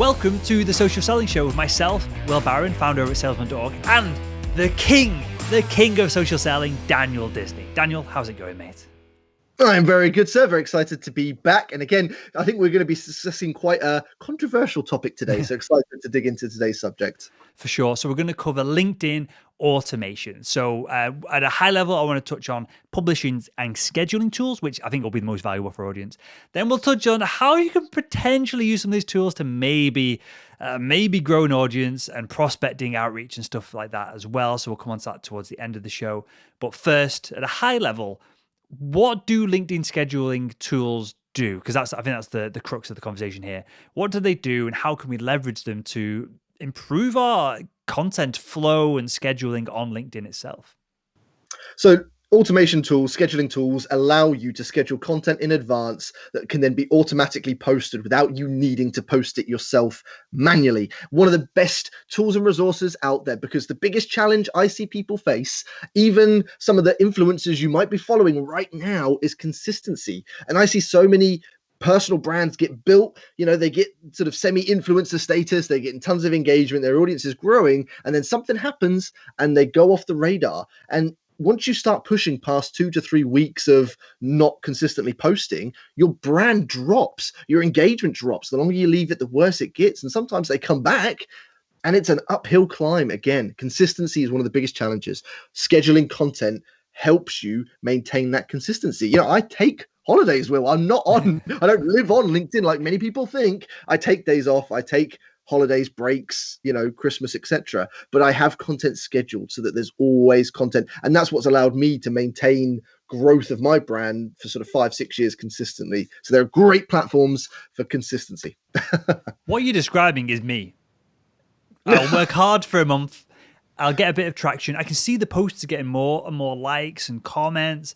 Welcome to the Social Selling Show with myself, Will Barron, founder of Salesman.org, and the king of social selling, Daniel Disney. Daniel, how's it going, mate? I'm very good, sir. Very excited to be back. And again, I think we're going to be discussing quite a controversial topic today. So excited to dig into today's subject. For sure. So we're going to cover LinkedIn automation. So at a high level, I want to touch on publishing and scheduling tools, which I think will be the most valuable for our audience. Then we'll touch on how you can potentially use some of these tools to maybe grow an audience and prospecting, outreach and stuff like that as well. So we'll come on to that towards the end of the show. But first, at a high level, what do LinkedIn scheduling tools do? Because I think that's the crux of the conversation here. What do they do, and how can we leverage them to improve our content flow and scheduling on LinkedIn itself? So automation tools, scheduling tools allow you to schedule content in advance that can then be automatically posted without you needing to post it yourself manually. One of the best tools and resources out there, because the biggest challenge I see people face, even some of the influencers you might be following right now, is consistency. And I see so many personal brands get built, they get sort of semi-influencer status, they're getting tons of engagement, their audience is growing, and then something happens and they go off the radar. And once you start pushing past 2 to 3 weeks of not consistently posting, your brand drops, your engagement drops. The longer you leave it, the worse it gets. And sometimes they come back and it's an uphill climb. Again, consistency is one of the biggest challenges. Scheduling content helps you maintain that consistency. I take holidays, Will. I don't live on LinkedIn like many people think. I take days off. I take holidays, breaks, Christmas, etc. But I have content scheduled so that there's always content. And that's what's allowed me to maintain growth of my brand for sort of 5-6 years consistently. So there are great platforms for consistency. What you're describing is me. I'll work hard for a month. I'll get a bit of traction. I can see the posts are getting more and more likes and comments.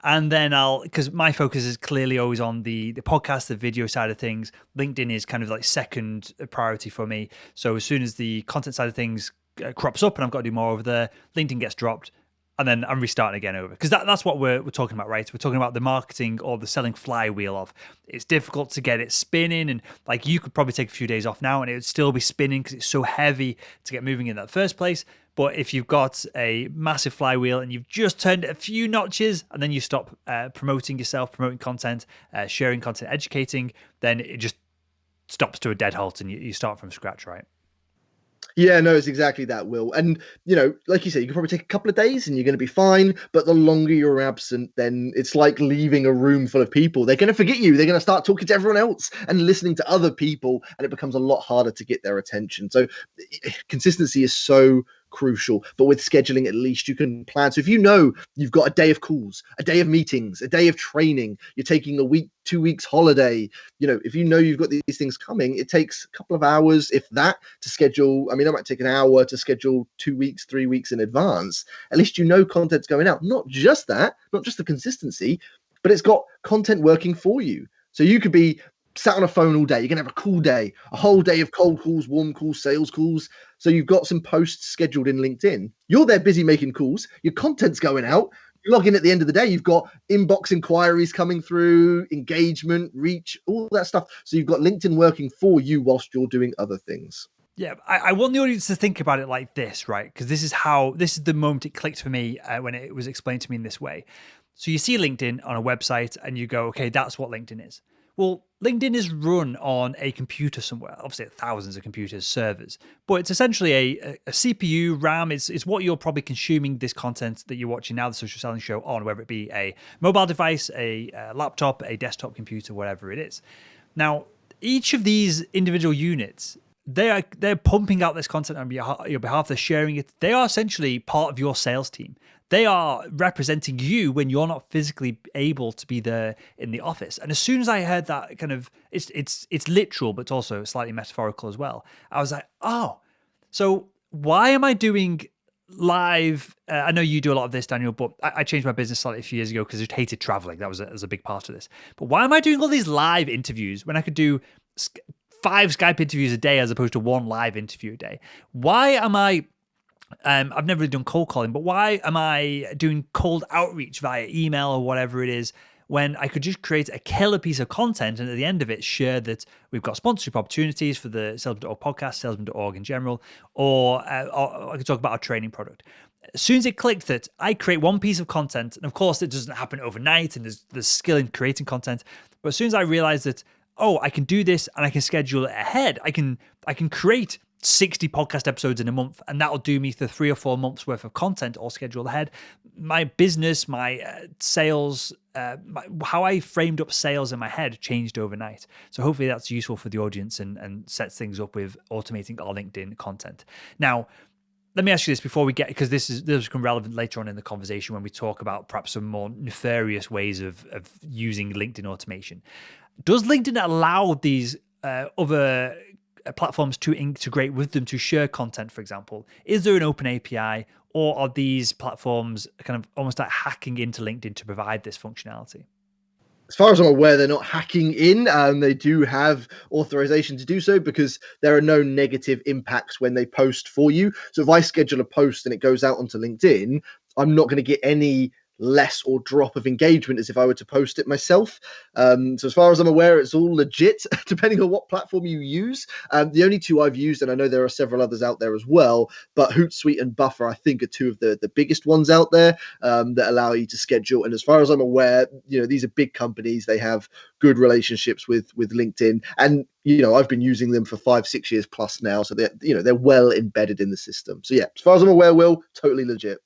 And then because my focus is clearly always on the podcast, the video side of things. LinkedIn is kind of like second priority for me. So as soon as the content side of things crops up and I've got to do more over there, LinkedIn gets dropped. And then I'm restarting again over. Because that's what we're talking about, right? We're talking about the marketing or the selling flywheel of it's difficult to get it spinning. And like you could probably take a few days off now and it would still be spinning because it's so heavy to get moving in that first place. But if you've got a massive flywheel and you've just turned it a few notches and then you stop promoting yourself, promoting content, sharing content, educating, then it just stops to a dead halt and you start from scratch, right? Yeah, no, it's exactly that, Will. And, like you said, you can probably take a couple of days and you're going to be fine. But the longer you're absent, then it's like leaving a room full of people. They're going to forget you. They're going to start talking to everyone else and listening to other people. And it becomes a lot harder to get their attention. So consistency is so crucial. But with scheduling, at least you can plan. So if you've got a day of calls, a day of meetings, a day of training, you're taking a week, 2 weeks holiday, if you've got these things coming, it takes a couple of hours, if that, to schedule. I mean, it might take an hour to schedule 2 weeks, 3 weeks in advance. At least content's going out. Not just that, not just the consistency, but it's got content working for you. So you could be sat on a phone all day. You're going to have a cool day, a whole day of cold calls, warm calls, sales calls. So you've got some posts scheduled in LinkedIn. You're there busy making calls. Your content's going out. You log in at the end of the day. You've got inbox inquiries coming through, engagement, reach, all that stuff. So you've got LinkedIn working for you whilst you're doing other things. Yeah, I want the audience to think about it like this, right? Because this is the moment it clicked for me when it was explained to me in this way. So you see LinkedIn on a website and you go, okay, that's what LinkedIn is. Well, LinkedIn is run on a computer somewhere, obviously thousands of computers, servers, but it's essentially a CPU, RAM. It's what you're probably consuming this content that you're watching now, the Social Selling Show, on, whether it be a mobile device, a laptop, a desktop computer, whatever it is. Now, each of these individual units, they're pumping out this content on your behalf. They're sharing it. They are essentially part of your sales team. They are representing you when you're not physically able to be there in the office. And as soon as I heard that kind of, it's literal, but also slightly metaphorical as well. I was like, oh, so why am I doing live? I know you do a lot of this, Daniel, but I changed my business slightly a few years ago because I hated traveling. That was a big part of this. But why am I doing all these live interviews when I could do 5 Skype interviews a day as opposed to 1 live interview a day? Why am I I've never really done cold calling, but why am I doing cold outreach via email or whatever it is when I could just create a killer piece of content and at the end of it share that we've got sponsorship opportunities for the Salesman.org podcast, Salesman.org in general, or I could talk about our training product. As soon as it clicked that I create one piece of content, and of course it doesn't happen overnight and there's skill in creating content, but as soon as I realized that, oh, I can do this and I can schedule it ahead, I can create 60 podcast episodes in a month, and that'll do me for 3 or 4 months worth of content all scheduled ahead. My business, my sales, how I framed up sales in my head changed overnight. So hopefully that's useful for the audience and sets things up with automating our LinkedIn content. Now, let me ask you this before we get, because this will become relevant later on in the conversation when we talk about perhaps some more nefarious ways of using LinkedIn automation. Does LinkedIn allow these other platforms to integrate with them to share content, for example? Is there an open API, or are these platforms kind of almost like hacking into LinkedIn to provide this functionality? As far as I'm aware, they're not hacking in. They do have authorization to do so because there are no negative impacts when they post for you. So if I schedule a post and it goes out onto LinkedIn, I'm not going to get any less or drop of engagement as if I were to post it myself. So as far as I'm aware, it's all legit, depending on what platform you use. The only two I've used, and I know there are several others out there as well, but Hootsuite and Buffer, I think, are two of the biggest ones out there that allow you to schedule. And as far as I'm aware, these are big companies. They have good relationships with LinkedIn, and I've been using them for 5-6 years plus now, so they're well embedded in the system. So yeah, as far as I'm aware, Will, totally legit.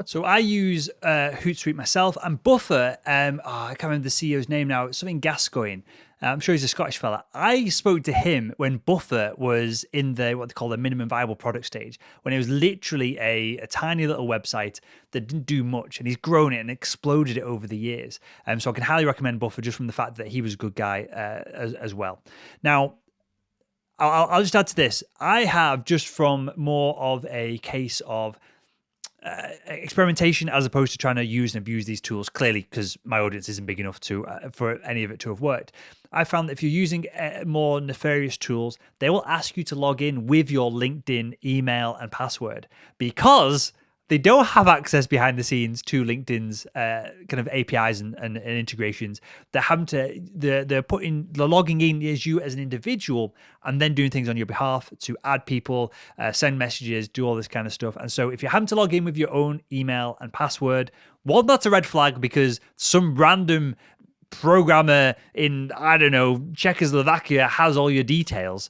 So I use Hootsuite myself, and Buffer, I can't remember the CEO's name now, it's something Gascoigne. I'm sure he's a Scottish fella. I spoke to him when Buffer was in what they call the minimum viable product stage, when it was literally a tiny little website that didn't do much, and he's grown it and exploded it over the years. So I can highly recommend Buffer just from the fact that he was a good guy as well. Now, I'll just add to this. I have, just from more of a case of experimentation as opposed to trying to use and abuse these tools, clearly because my audience isn't big enough to for any of it to have worked. I found that if you're using more nefarious tools, they will ask you to log in with your LinkedIn email and password, because they don't have access behind the scenes to LinkedIn's kind of APIs and integrations. They're they're logging in as you as an individual and then doing things on your behalf to add people, send messages, do all this kind of stuff. And so if you're having to log in with your own email and password, one, that's a red flag, because some random programmer in, I don't know, Czechoslovakia has all your details,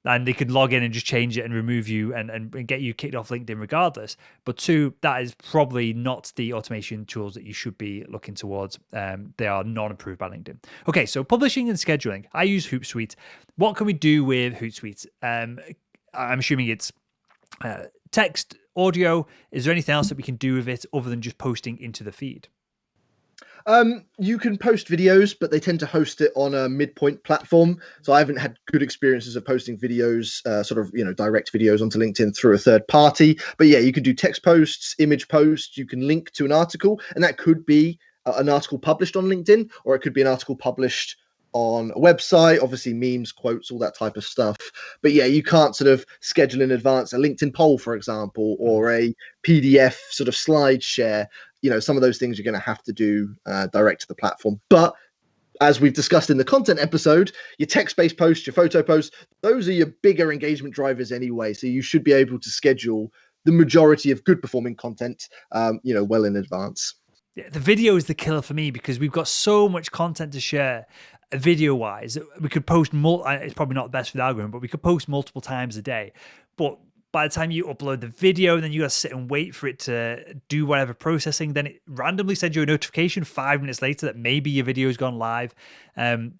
and they could log in and just change it and remove you and get you kicked off LinkedIn regardless. But two, that is probably not the automation tools that you should be looking towards. They are not approved by LinkedIn. Okay, so publishing and scheduling. I use Hootsuite. What can we do with Hootsuite? I'm assuming it's text, audio. Is there anything else that we can do with it other than just posting into the feed? You can post videos, but they tend to host it on a midpoint platform. So I haven't had good experiences of posting videos, direct videos onto LinkedIn through a third party. But yeah, you can do text posts, image posts. You can link to an article, and that could be an article published on LinkedIn, or it could be an article published on a website, obviously memes, quotes, all that type of stuff. But yeah, you can't sort of schedule in advance a LinkedIn poll, for example, or a PDF sort of slide share. Some of those things you're going to have to do direct to the platform. But as we've discussed in the content episode, your text-based posts, your photo posts, those are your bigger engagement drivers anyway. So you should be able to schedule the majority of good performing content, well in advance. Yeah, the video is the killer for me, because we've got so much content to share video-wise. We could post it's probably not the best for the algorithm, but we could post multiple times a day. But by the time you upload the video, then you got to sit and wait for it to do whatever processing. Then it randomly sends you a notification 5 minutes later that maybe your video has gone live. Publishing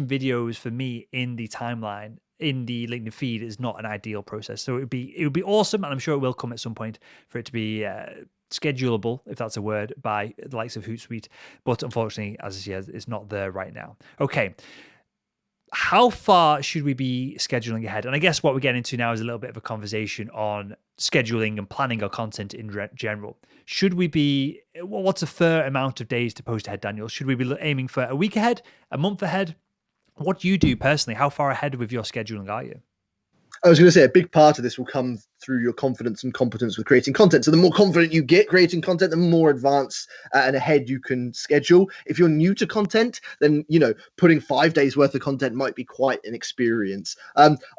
videos for me in the timeline in the LinkedIn feed is not an ideal process. So it would be awesome, and I'm sure it will come at some point for it to be schedulable, if that's a word, by the likes of Hootsuite. But unfortunately, as I said, it's not there right now. Okay. How far should we be scheduling ahead? And I guess what we're getting into now is a little bit of a conversation on scheduling and planning our content in general. Should we be, what's a fair amount of days to post ahead, Daniel? Should we be aiming for a week ahead, a month ahead? What do you do personally? How far ahead with your scheduling are you? I was going to say a big part of this will come through your confidence and competence with creating content. So the more confident you get creating content, the more advanced and ahead you can schedule. If you're new to content, then putting 5 days worth of content might be quite an experience.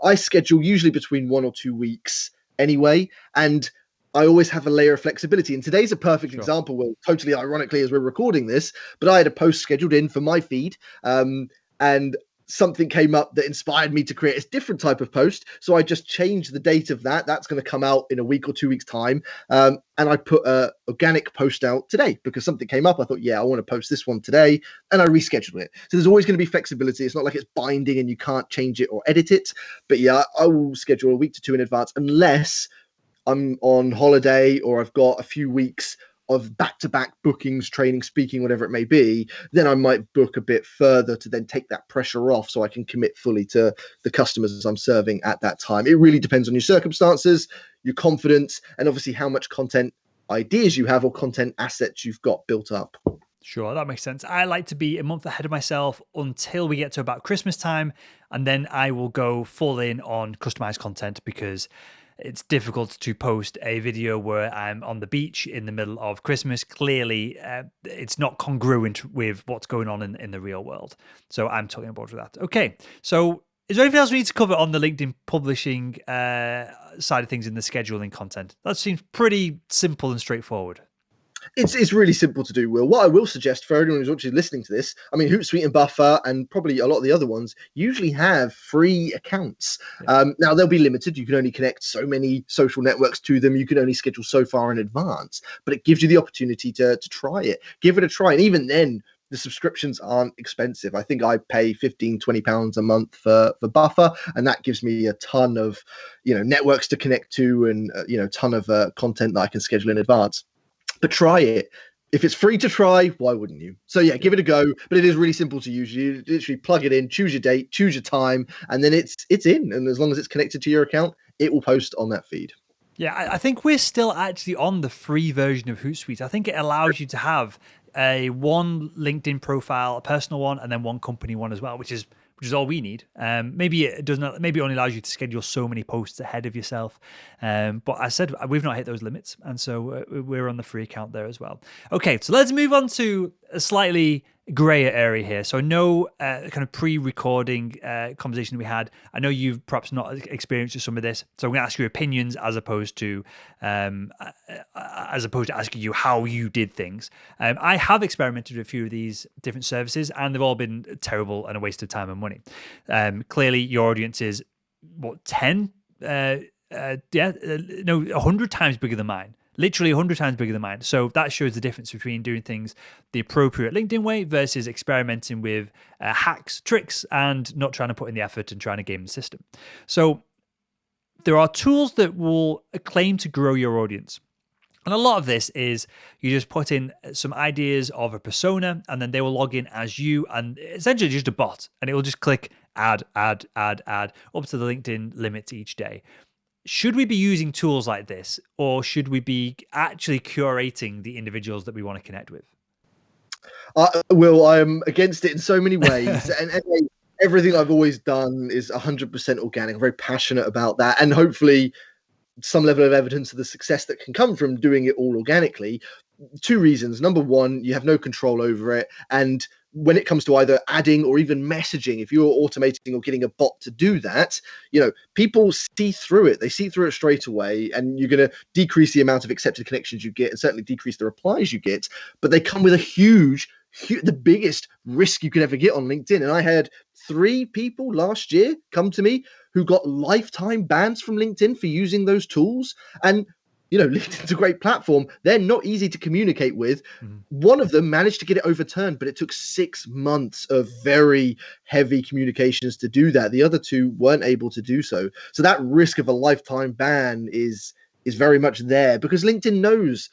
I schedule usually between 1 or 2 weeks anyway, and I always have a layer of flexibility. And today's a perfect example. Well, totally ironically, as we're recording this, but I had a post scheduled in for my feed, and something came up that inspired me to create a different type of post. So I just changed the date of that. That's going to come out in a week or 2 weeks time. And I put a organic post out today because something came up. I thought, I want to post this one today, and I rescheduled it. So there's always going to be flexibility. It's not like it's binding and you can't change it or edit it. But I will schedule a week to 2 in advance unless I'm on holiday or I've got a few weeks of back-to-back bookings, training, speaking, whatever it may be. Then I might book a bit further to then take that pressure off so I can commit fully to the customers I'm serving at that time. It really depends on your circumstances, your confidence, and obviously how much content ideas you have or content assets you've got built up. Sure, that makes sense. I like to be a month ahead of myself until we get to about Christmas time, and then I will go full in on customized content because it's difficult to post a video where I'm on the beach in the middle of Christmas. Clearly, it's not congruent with what's going on in the real world. So I'm talking about that. Okay, so is there anything else we need to cover on the LinkedIn publishing side of things in the scheduling content? That seems pretty simple and straightforward. It's really simple to do, Will. What I will suggest for anyone who's actually listening to this, I mean, Hootsuite and Buffer and probably a lot of the other ones usually have free accounts. Now, they'll be limited. You can only connect so many social networks to them. You can only schedule so far in advance, but it gives you the opportunity to try it. Give it a try. And even then, the subscriptions aren't expensive. I think I pay £15-20 a month for Buffer, and that gives me a ton of networks to connect to and a ton of content that I can schedule in advance. But try it. If it's free to try, why wouldn't you? So give it a go. But it is really simple to use. You literally plug it in, choose your date, choose your time, and then it's in. And as long as it's connected to your account, it will post on that feed. Yeah, I think we're still actually on the free version of Hootsuite. I think it allows you to have one LinkedIn profile, a personal one, and then one company one as well, which is all we need. Maybe it doesn't. Maybe it only allows you to schedule so many posts ahead of yourself. But I said we've not hit those limits, and so we're on the free account there as well. Okay, so let's move on to a slightly grayer area here. So I know kind of pre-recording conversation we had. I know you've perhaps not experienced some of this, so I'm going to ask your opinions as opposed to asking you how you did things. I have experimented with a few of these different services, and they've all been terrible and a waste of time and money. Clearly, your audience is 10? 100 times bigger than mine. Literally 100 times bigger than mine. So that shows the difference between doing things the appropriate LinkedIn way versus experimenting with hacks, tricks, and not trying to put in the effort and trying to game the system. So there are tools that will claim to grow your audience. And a lot of this is you just put in some ideas of a persona, and then they will log in as you, and essentially just a bot, and it will just click add up to the LinkedIn limits each day. Should we be using tools like this, or should we be actually curating the individuals that we want to connect with? Will, I am against it in so many ways. and everything I've always done is 100% organic. I'm very passionate about that. And hopefully some level of evidence of the success that can come from doing it all organically. 2 reasons. Number one, you have no control over it. And when it comes to either adding or even messaging, if you're automating or getting a bot to do that, people see through it. They see through it straight away, and you're going to decrease the amount of accepted connections you get and certainly decrease the replies you get. But they come with a the biggest risk you could ever get on LinkedIn. And I had 3 people last year come to me who got lifetime bans from LinkedIn for using those tools. And LinkedIn's a great platform. They're not easy to communicate with. Mm-hmm. One of them managed to get it overturned, but it took 6 months of very heavy communications to do that. The other 2 weren't able to do so. So that risk of a lifetime ban is very much there, because LinkedIn knows,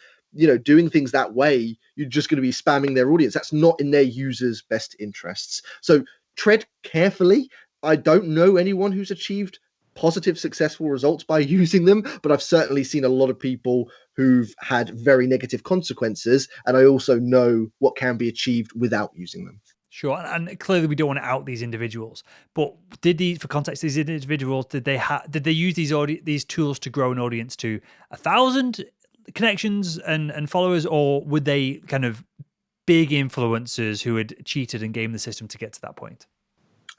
doing things that way, you're just going to be spamming their audience. That's not in their users' best interests. So tread carefully. I don't know anyone who's achieved positive, successful results by using them, but I've certainly seen a lot of people who've had very negative consequences, and I also know what can be achieved without using them. Sure, and clearly we don't want to out these individuals. But for context, these individuals did they use these tools to grow an audience to 1,000 connections and followers, or would they kind of big influencers who had cheated and gamed the system to get to that point?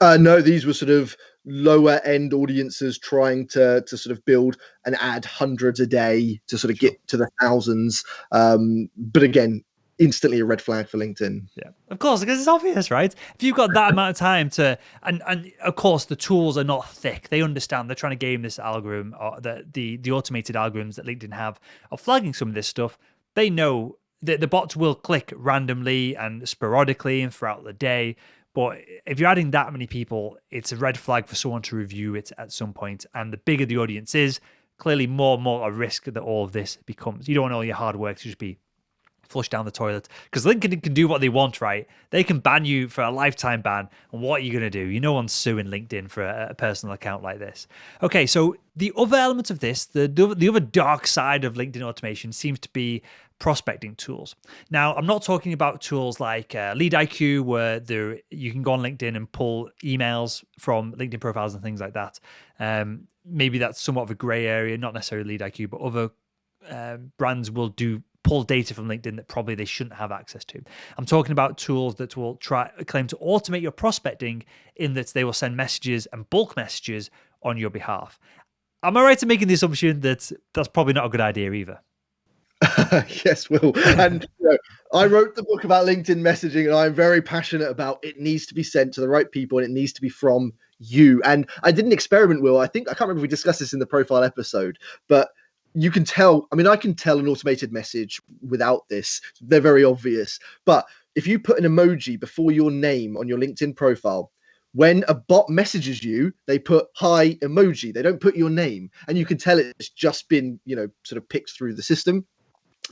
No, these were sort of lower end audiences trying to sort of build and add hundreds a day to sort of get to the thousands. But again, instantly a red flag for LinkedIn. Yeah, of course, because it's obvious, right? If you've got that amount of time to, and of course the tools are not thick. They understand they're trying to game this algorithm, or the automated algorithms that LinkedIn have of flagging some of this stuff. They know that the bots will click randomly and sporadically and throughout the day. But if you're adding that many people, it's a red flag for someone to review it at some point. And the bigger the audience is, clearly more and more a risk that all of this becomes. You don't want all your hard work to just be flushed down the toilet, because LinkedIn can do what they want, right? They can ban you for a lifetime ban, and what are you going to do? No one's suing LinkedIn for a personal account like this. Okay, so the other element of this, the other dark side of LinkedIn automation seems to be prospecting tools. Now, I'm not talking about tools like LeadIQ, where you can go on LinkedIn and pull emails from LinkedIn profiles and things like that. Maybe that's somewhat of a gray area, not necessarily LeadIQ, but other brands will pull data from LinkedIn that probably they shouldn't have access to. I'm talking about tools that will claim to automate your prospecting, in that they will send messages and bulk messages on your behalf. Am I right in making the assumption that that's probably not a good idea either? Yes, Will. And I wrote the book about LinkedIn messaging, and I'm very passionate about it needs to be sent to the right people, and it needs to be from you. And I did an experiment, Will. I can't remember if we discussed this in the profile episode, but you can tell, I can tell an automated message without this. They're very obvious. But if you put an emoji before your name on your LinkedIn profile, when a bot messages you, they put hi emoji. They don't put your name. And you can tell it's just been, sort of picked through the system.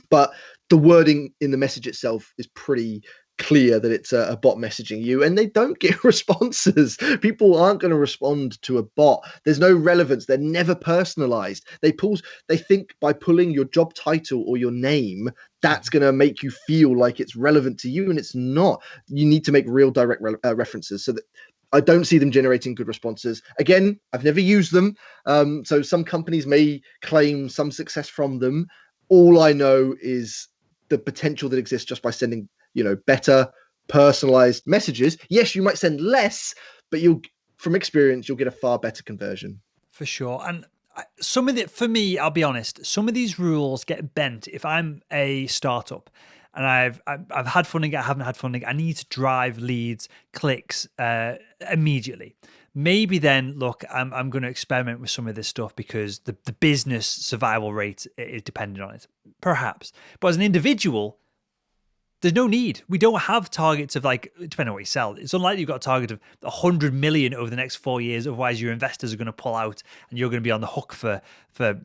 But the wording in the message itself is pretty clear that it's a bot messaging you, and they don't get responses. People aren't going to respond to a bot. There's no relevance. They're never personalized. They think by pulling your job title or your name, that's going to make you feel like it's relevant to you, and it's not. You need to make real direct references, so that I don't see them generating good responses. Again, I've never used them, so some companies may claim some success from them. All I know is the potential that exists just by sending better personalized messages. Yes, you might send less, but from experience, you'll get a far better conversion. For sure. And for me, I'll be honest, some of these rules get bent if I'm a startup and I've had funding, I haven't had funding, I need to drive leads, clicks immediately. Maybe then, look, I'm going to experiment with some of this stuff because the business survival rate is dependent on it, perhaps. But as an individual, there's no need. We don't have targets of, depending on what you sell. It's unlikely you've got a target of 100 million over the next 4 years. Otherwise, your investors are going to pull out and you're going to be on the hook for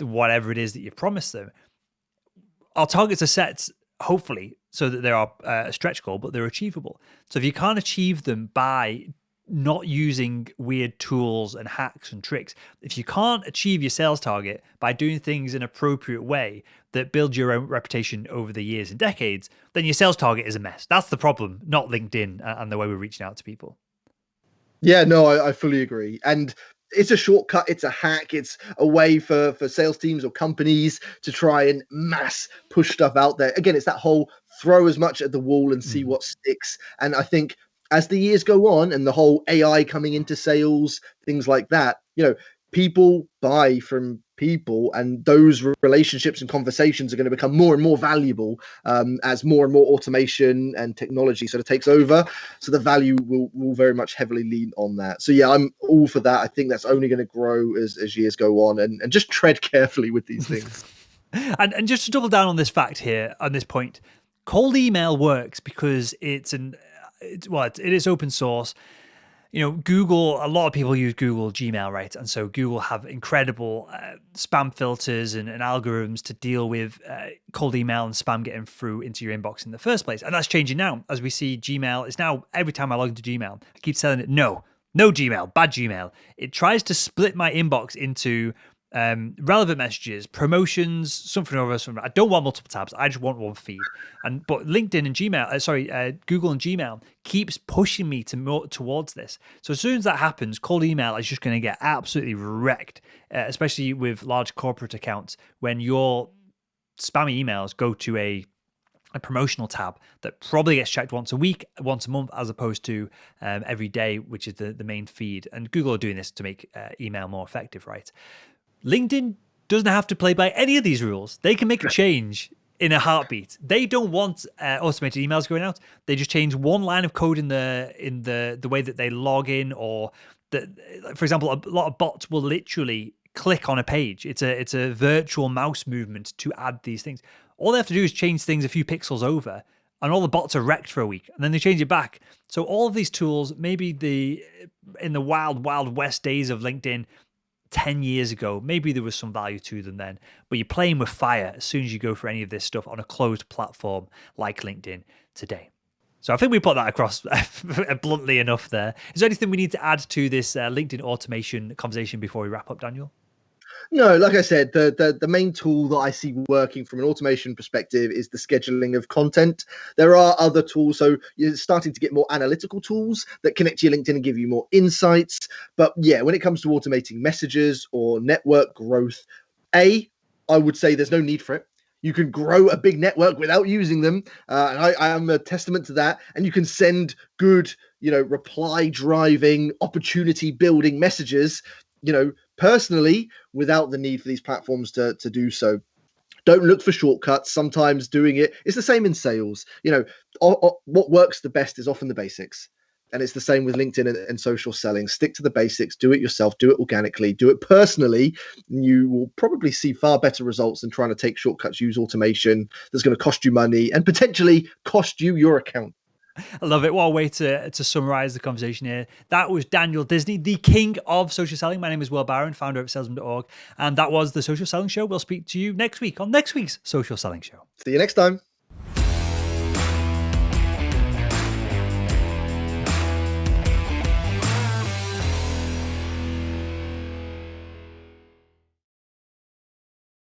whatever it is that you promised them. Our targets are set, hopefully, so that they are a stretch goal, but they're achievable. So if you can't achieve them by not using weird tools and hacks and tricks, if you can't achieve your sales target by doing things in an appropriate way that build your own reputation over the years and decades, then your sales target is a mess. That's the problem, not LinkedIn and the way we're reaching out to people. Yeah, no, I fully agree. And it's a shortcut, it's a hack, it's a way for sales teams or companies to try and mass push stuff out there. Again, it's that whole throw as much at the wall and see what sticks. And I think as the years go on and the whole AI coming into sales, things like that, people buy from people, and those relationships and conversations are going to become more and more valuable as more and more automation and technology sort of takes over. So the value will very much heavily lean on that. So yeah, I'm all for that. I think that's only going to grow as years go on, and just tread carefully with these things. And just to double down on this fact here, on this point, cold email works because it is open source. Google, a lot of people use Google Gmail, right? And so Google have incredible spam filters and algorithms to deal with cold email and spam getting through into your inbox in the first place. And that's changing now. As we see, Gmail is now, every time I log into Gmail, I keep telling it, no Gmail, bad Gmail. It tries to split my inbox into relevant messages, promotions, something over something. I don't want multiple tabs. I just want one feed. But LinkedIn and Gmail, Google and Gmail keeps pushing me towards this. So as soon as that happens, cold email is just going to get absolutely wrecked, especially with large corporate accounts when your spammy emails go to a promotional tab that probably gets checked once a week, once a month, as opposed to every day, which is the main feed. And Google are doing this to make email more effective, right? LinkedIn doesn't have to play by any of these rules. They can make a change in a heartbeat. They don't want automated emails going out. They just change one line of code in the way that they log in, or for example, a lot of bots will literally click on a page. It's a virtual mouse movement to add these things. All they have to do is change things a few pixels over, and all the bots are wrecked for a week, and then they change it back. So all of these tools, maybe in the wild west days of LinkedIn 10 years ago, maybe there was some value to them then, but you're playing with fire as soon as you go for any of this stuff on a closed platform like LinkedIn today. So I think we put that across bluntly enough there. Is there anything we need to add to this LinkedIn automation conversation before we wrap up, Daniel? No, like I said, the main tool that I see working from an automation perspective is the scheduling of content. There are other tools, so you're starting to get more analytical tools that connect to your LinkedIn and give you more insights. But yeah, when it comes to automating messages or network growth, I would say there's no need for it. You can grow a big network without using them, and I am a testament to that. And you can send good, reply driving, opportunity building messages, personally, without the need for these platforms to do so. Don't look for shortcuts. Sometimes doing it's the same in sales. What works the best is often the basics. And it's the same with LinkedIn and social selling. Stick to the basics, do it yourself, do it organically, do it personally. You will probably see far better results than trying to take shortcuts, use automation that's going to cost you money and potentially cost you your account. I love it. What a way to summarize the conversation here. That was Daniel Disney, the king of social selling. My name is Will Barron, founder of salesman.org. And that was the Social Selling Show. We'll speak to you next week on next week's Social Selling Show. See you next time.